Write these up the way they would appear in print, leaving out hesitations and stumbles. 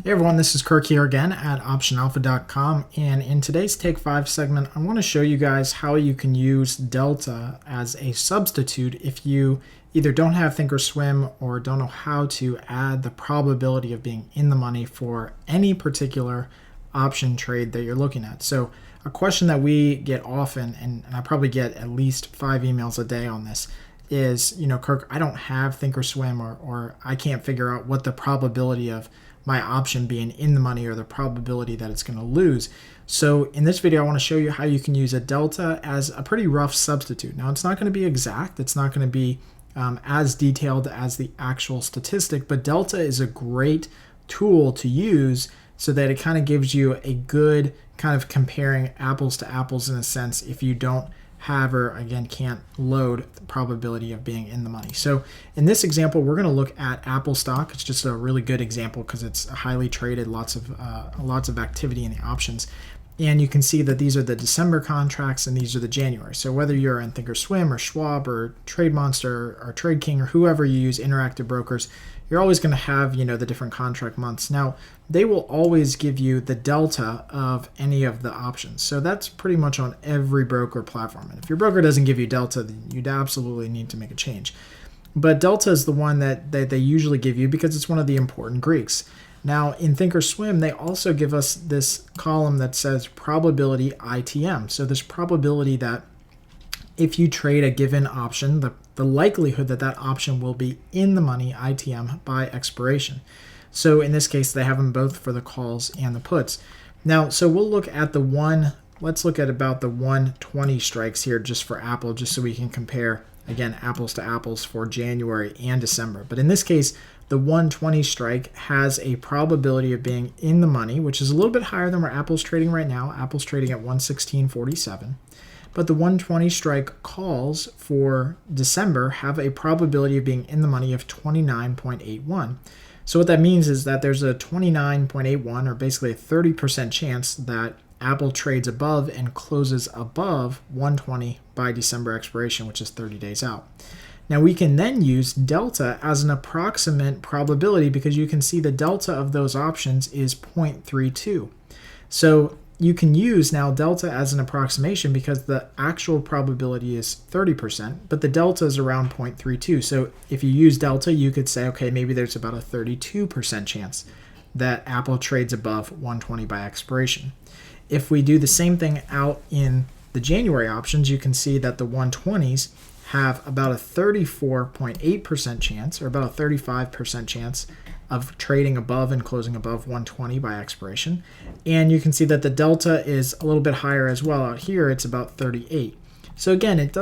Hey everyone, this is Kirk here again at OptionAlpha.com, and in today's Take 5 segment, I want to show you guys how you can use Delta as a substitute if you either don't have Thinkorswim or don't know how to add the probability of being in the money for any particular option trade that you're looking at. So a question that we get often, and I probably get at least 5 emails a day on this, is, Kirk, I don't have Thinkorswim or I can't figure out what the probability of my option being in the money or the probability that it's going to lose. So in this video, I want to show you how you can use a delta as a pretty rough substitute. Now, it's not going to be exact. It's not going to be as detailed as the actual statistic, but delta is a great tool to use so that it kind of gives you a good kind of comparing apples to apples in a sense if you don't have or again can't load the probability of being in the money. So in this example, we're going to look at Apple stock. It's just a really good example because it's highly traded, lots of activity in the options. And you can see that these are the December contracts and these are the January. So whether you're in Thinkorswim or Schwab or Trade Monster or Trade King or whoever you use, interactive brokers, you're always going to have, the different contract months. Now, they will always give you the delta of any of the options. So that's pretty much on every broker platform. And if your broker doesn't give you delta, then you'd absolutely need to make a change. But delta is the one that they usually give you because it's one of the important Greeks. Now, in Thinkorswim, they also give us this column that says probability ITM. So this probability that if you trade a given option, the likelihood that that option will be in the money, ITM, by expiration. So in this case, they have them both for the calls and the puts. Now, so we'll look at let's look at about the 120 strikes here just for Apple, just so we can compare, again, apples to apples for January and December. But in this case, the 120 strike has a probability of being in the money, which is a little bit higher than where Apple's trading right now. Apple's trading at 116.47. But the 120 strike calls for December have a probability of being in the money of 29.81. So what that means is that there's a 29.81, or basically a 30% chance that Apple trades above and closes above 120 by December expiration, which is 30 days out. Now we can then use delta as an approximate probability because you can see the delta of those options is 0.32. So you can use now delta as an approximation because the actual probability is 30%, but the delta is around 0.32. So if you use delta, you could say, okay, maybe there's about a 32% chance that Apple trades above 120 by expiration. If we do the same thing out in the January options, you can see that the 120s have about a 34.8% chance, or about a 35% chance of trading above and closing above 120 by expiration. And you can see that the delta is a little bit higher as well. Out here, it's about 38. So again, it's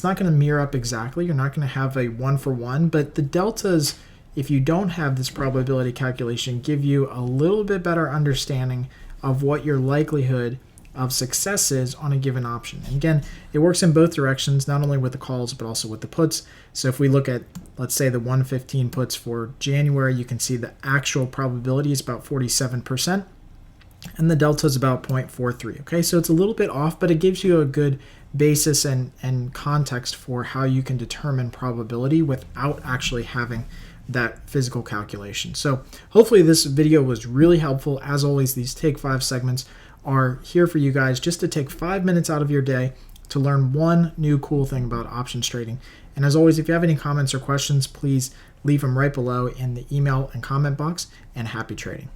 not going to mirror up exactly. You're not going to have a 1-for-1, but the deltas, if you don't have this probability calculation, give you a little bit better understanding of what your likelihood of success is on a given option. And again, it works in both directions, not only with the calls, but also with the puts. So if we look at, let's say, the 115 puts for January, you can see the actual probability is about 47%, and the delta is about 0.43. Okay, so it's a little bit off, but it gives you a good basis and context for how you can determine probability without actually having that physical calculation. So hopefully this video was really helpful. As always, these Take 5 segments are here for you guys just to take 5 minutes out of your day to learn one new cool thing about options trading. And as always, if you have any comments or questions, please leave them right below in the email and comment box, and happy trading.